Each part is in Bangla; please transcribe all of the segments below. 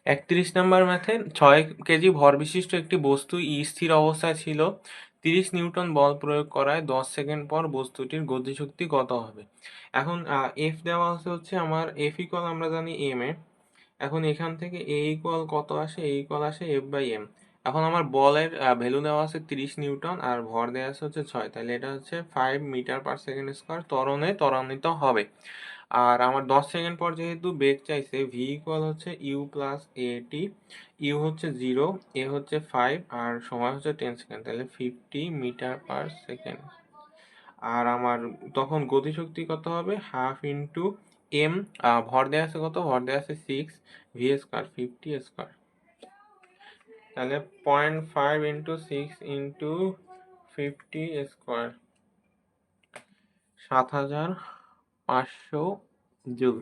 31 নম্বর ম্যাথে 6 কেজি ভর বিশিষ্ট একটি বস্তু স্থির অবস্থায় ছিল। 30 নিউটন বল প্রয়োগ করায় 10 সেকেন্ড পর বস্তুটির গতিশক্তি কত হবে? এখন এফ দেওয়া আছে হচ্ছে আমার এফ ইকুয়াল আমরা জানি এম এ। এখন এখান থেকে এ ইকুয়াল কত আসে? এ ইকুয়াল আসে এফ বাই এম। এখন আমার বলের ভ্যালু দেওয়া আছে 30 নিউটন আর ভর দেওয়া আছে হচ্ছে 6, তাহলে এটা হচ্ছে 5 মিটার পার সেকেন্ড স্কোয়ার ত্বরণে ত্বরান্বিত হবে। আর আমার 10 সেকেন্ড পর যেহেতু বেগ চাইছে, ভি ইকুয়াল হচ্ছে U plus A T. U হচ্ছে 0, এ হচ্ছে 5 আর সময় হচ্ছে 10 সেকেন্ড, তাহলে 50 মিটার পার সেকেন্ড। আর আমার তখন গতিশক্তি কত হবে? হাফ ইন্টু এম, ভর দেওয়া আছে কত? ভর দেওয়া আছে 6, ভি স্কোয়ার 50 স্কোয়ার, তাহলে 0.5 into 6 into 50 square, 7500 joule.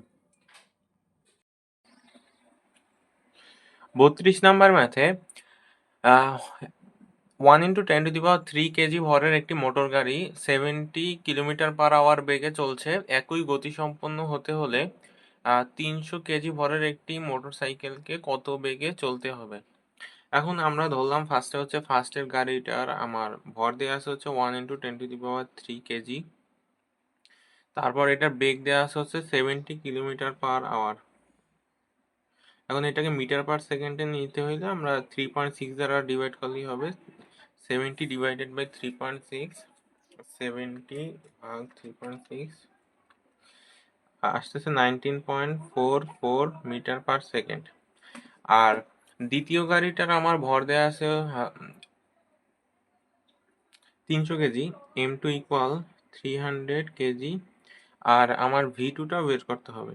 32 number ম্যাথে 1 ইন্টু 10⁻³ কেজি ভরের একটি মোটর গাড়ি 70 কিলোমিটার পার আওয়ার বেগে চলছে। একই গতিসম্পন্ন হতে হলে 300 কেজি ভরের একটি মোটর সাইকেলকে কত বেগে চলতে হবে? এখন আমরা ধরলাম ফার্স্টের গাড়িটার আমার ভর দেওয়া আছে হচ্ছে 1 ইন্টু 10⁻³ কেজি, তারপর এটার বেগ দেওয়া আছে হচ্ছে 70 কিলোমিটার পার আওয়ার। এখন এটাকে মিটার পার সেকেন্ডে নিতে হইলে আমরা 3.6 দ্বারা ডিভাইড করলেই হবে। 70 ডিভাইডেড বাই 3.6, 70 ভাগ 3.6 আসতেছে 19.44 মিটার পার সেকেন্ড। আর দ্বিতীয় গাড়িটার আমার ভর দেওয়া আছে 300 কেজি, m2 ইকুয়াল 300 কেজি, আর আমার v2টা বের করতে হবে।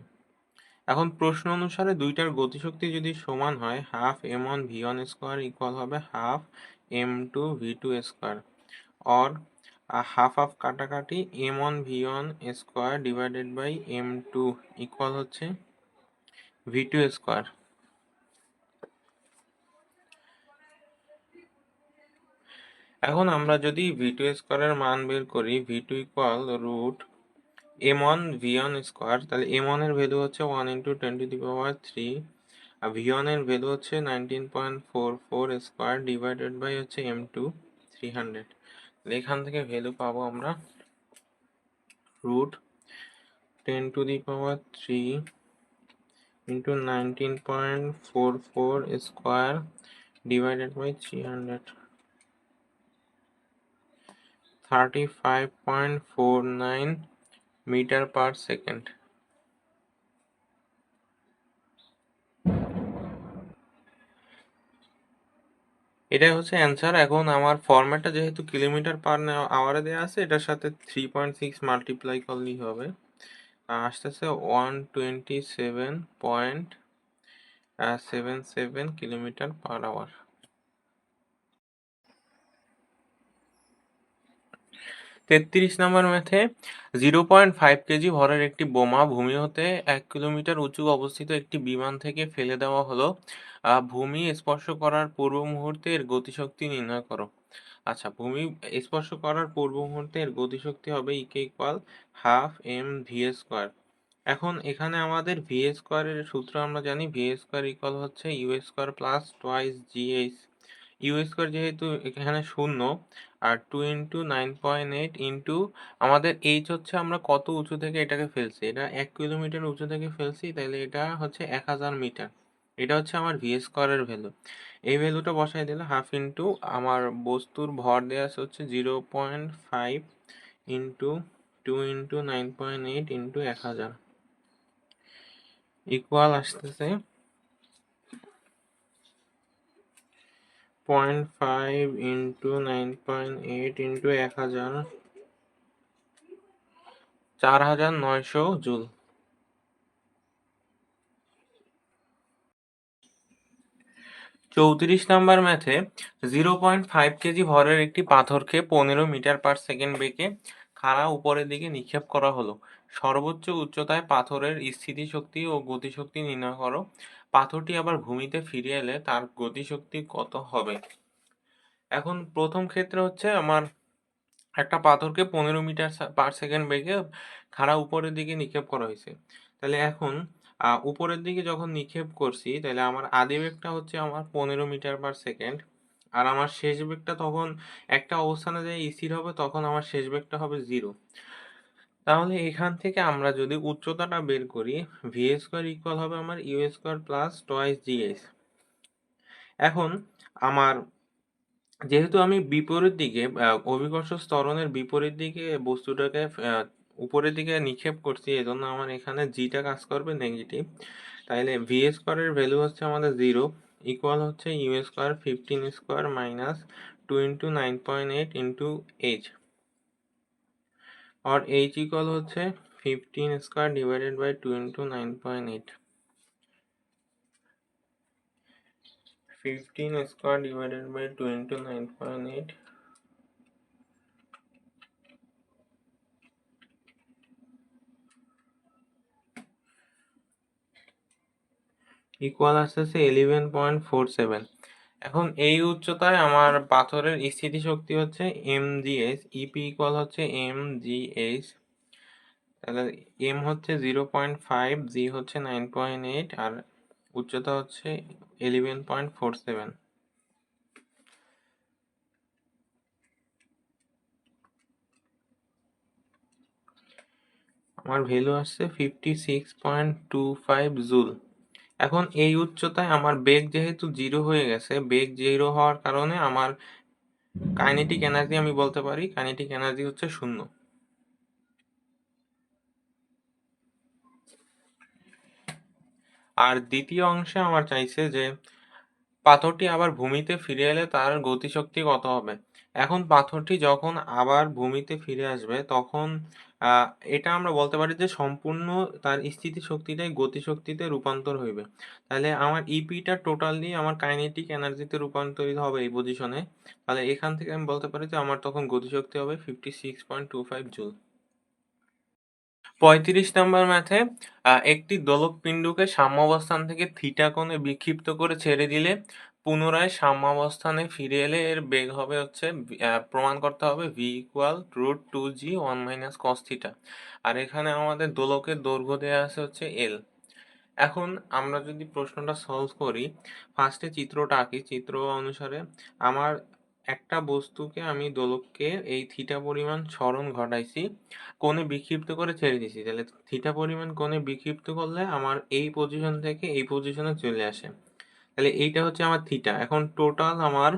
এখন প্রশ্ন অনুসারে দুইটার গতিশক্তি যদি সমান হয়, half m1 v1 square equal হবে half m2 v2 square, or half half কাটাকাটি m1 v1 square divided by m2 equal হচ্ছে v2 স্কোয়ার। এখন আমরা যদি v2 স্কোয়ারের মান বের করি, v2 equal root m1 v1 square, তাহলে m1 এর ভ্যালু হচ্ছে 1 ইন্টু 10⁻³ আর v1 এর ভ্যালু হচ্ছে 19.44 স্কোয়ার ডিভাইডেড বাই হচ্ছে m2 300। এখান থেকে ভ্যালু পাবো আমরা root 10⁻³ into 19.44 square divided by 300, 35.49 meter per second. এটাই হচ্ছে অ্যান্সার। এখন আমার ফরম্যাটটা যেহেতু কিলোমিটার পার আওয়ারে দেওয়া আছে, এটার সাথে 3.6 মাল্টিপ্লাই করলেই হবে, আসতেছে 127.77 কিলোমিটার পার আওয়ার। 33 নম্বর ম্যাথে 0.5 কেজি ভরের একটি বোমা ভূমি হতে 1 কিলোমিটার উঁচু অবস্থিত একটি বিমান থেকে ফেলে দেওয়া হলো। ভূমি স্পর্শ করার পূর্ব মুহূর্তে এর গতিশক্তি নির্ণয় করো। আচ্ছা, ভূমি স্পর্শ করার পূর্ব মুহূর্তে এর গতিশক্তি হবে E K equal half m v square. এখন এখানে আমাদের ভি স্কোয়ারের সূত্র আমরা জানি, ভি স্কোয়ার ইকুয়াল হচ্ছে you square plus twice g h. U square যেহেতু এখানে শূন্য, আর 2 ইন্টু 9.8 ইন্টু আমাদের এইচ হচ্ছে আমরা কত উঁচু থেকে এটাকে ফেলছি, এটা 1 কিলোমিটার উঁচু থেকে ফেলছি, তাহলে এটা হচ্ছে 1000 মিটার। এটা হচ্ছে আমার ভি স্কোয়ারের ভ্যালু। এই ভ্যালুটা বসাই দিলে হাফ ইন্টু আমার বস্তুর ভর দেওয়া আছে হচ্ছে 0.5 ইন্টু 2 ইন্টু 9.8 ইন্টু 1000 ইকুয়াল আসতেছে 0.5 ইন্টু 9.8 ইন্টু 1000, 4900 জুল। 34 নাম্বার ম্যাথে 0.5 কেজি ভরের একটি পাথরকে 15 মিটার পার সেকেন্ড বেগে খাড়া উপরের দিকে নিক্ষেপ করা হলো। সর্বোচ্চ উচ্চতায় পাথরের স্থিতিশক্তি ও গতিশক্তি নির্ণয় করো। পাথরটি আবার ভূমিতে ফিরে এলে তার গতিশক্তি কত হবে? এখন প্রথম ক্ষেত্রে হচ্ছে আমার একটা পাথরকে 15 মিটার পার সেকেন্ড বেগে খাড়া উপরের দিকে নিক্ষেপ করা হয়েছে। তাহলে এখন উপরের দিকে যখন নিক্ষেপ করছি তাহলে আমার আদি বেগটা হচ্ছে আমার 15 মিটার পার সেকেন্ড, আর আমার শেষ বেগটা তখন একটা অবস্থানে যে স্থির হবে তখন আমার শেষ বেগটা হবে 0। তাহলে এখান থেকে আমরা যদি উচ্চতাটা বের করি, ভি স্কোয়ার ইকুয়াল হবে আমার U square plus twice GS. এখন আমার যেহেতু আমি বিপরীত দিকে অভিকর্ষ ত্বরণের বিপরীত দিকে বস্তুটাকে উপরের দিকে নিক্ষেপ করছি, এজন্য আমার এখানে জিটা কাজ করবে নেগেটিভ। তাইলে ভি স্কোয়ারের ভ্যালু হচ্ছে আমাদের 0 ইকুয়াল হচ্ছে you square 15 square minus 2 into 9.8 into H, और h ইকুয়াল হচ্ছে 15 square divided by 2 into 9.8, 15 square divided by 2 into 9.8 equal আসতেছে 11.47। এখন এই উচ্চতায় আমার পাথরের স্থিতিশক্তি হচ্ছে mgs, ইপি ইকুয়াল হচ্ছে mgs, তাহলে এম হচ্ছে 0.5, জি হচ্ছে 9.8, আর উচ্চতা হচ্ছে 11.47। আমার ভ্যালু আসছে 56.25 জুল। এখন এই উচ্চতায় আমার বেগ যেহেতু 0 হয়ে গেছে, বেগ 0 হওয়ার কারণে আমার কাইনেটিক এনার্জি আমি বলতে পারি কাইনেটিক এনার্জি হচ্ছে 0। আর দ্বিতীয় অংশে আমার চাইছে যে পাথরটি আবার ভূমিতে ফিরে এলে তার গতিশক্তি কত হবে। এখন পাথরটি যখন আবার ভূমিতে ফিরে আসবে তখন আহ, এটা আমরা বলতে পারি যে সম্পূর্ণ তার স্থিতিশক্তিটাই গতিশক্তিতে রূপান্তর হইবে। তাহলে আমার ইপিটা টোটালি আমার কাইনেটিক এনার্জিতে রূপান্তরিত হবে এই পজিশনে। তাহলে এখান থেকে আমি বলতে পারি যে আমার তখন গতিশক্তি হবে 56.25 জুল। 35 নম্বর ম্যাথে একটি দোলক পিণ্ডকে সাম্যাবস্থান থেকে থিটা কোণে বিক্ষিপ্ত করে ছেড়ে দিলে পুনরায় সাম্যাবস্থানে ফিরে এলে এর বেগ হবে হচ্ছে প্রমাণ করতে হবে v equal root 2g 1 minus cos theta. আর এখানে আমাদের দোলকের দৈর্ঘ্য দেওয়া আছে হচ্ছে এল। এখন আমরা যদি প্রশ্নটা সলভ করি, ফার্স্টে চিত্রটা আঁকি। চিত্র অনুসারে আমার একটা বস্তুকে আমি দোলককে এই থিটা পরিমাণ সরণ ঘটাইছি, কোণে বিক্ষিপ্ত করে ছেড়ে দিছি। তাহলে থিটা পরিমাণ কোণে বিক্ষিপ্ত করলে আমার এই পজিশন থেকে এই পজিশনে চলে আসে। তাহলে এইটা হচ্ছে আমার থিটা। এখন টোটাল আমার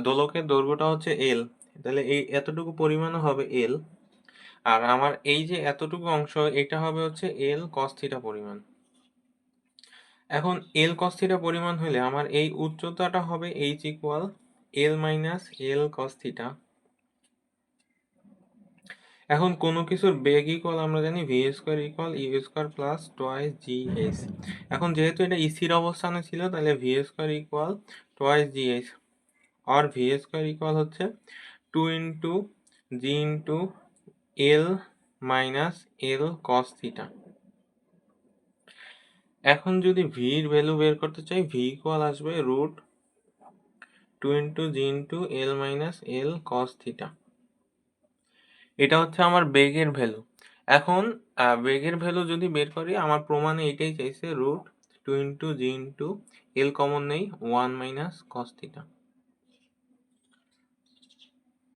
দোলকের দৈর্ঘ্যটা হচ্ছে এল, তাহলে এই এতটুকু পরিমাণ হবে এল। আর আমার এই যে এতটুকু অংশ এটা হবে হচ্ছে এল কস থিটা পরিমাণ। এখন এল কস থিটা পরিমাণ হলে আমার এই উচ্চতাটা হবে h equal l minus l cos theta. এখন কোনো কিছুর বেগ ইকুয়াল আমরা জানি v square equal u square plus twice g s. এখন যেহেতু এটা স্থির অবস্থানে ছিল তাহলে v square equal twice g s, আর ভি স্কোয়ার ইকুয়াল হচ্ছে 2 into g into l minus l cos theta. এখন যদি ভির ভ্যালু বের করতে চাই, ভি ইকুয়াল আসবে root 2 into g into l minus l cos theta. এটা হচ্ছে আমার বেগের ভ্যালু। এখন বেগের ভ্যালু যদি বের করি, আমার প্রমাণে এটাই চাইছে রুট 2 ইন্টু জি ইন্টু এল কমন নেই 1 মাইনাস কস থিটা।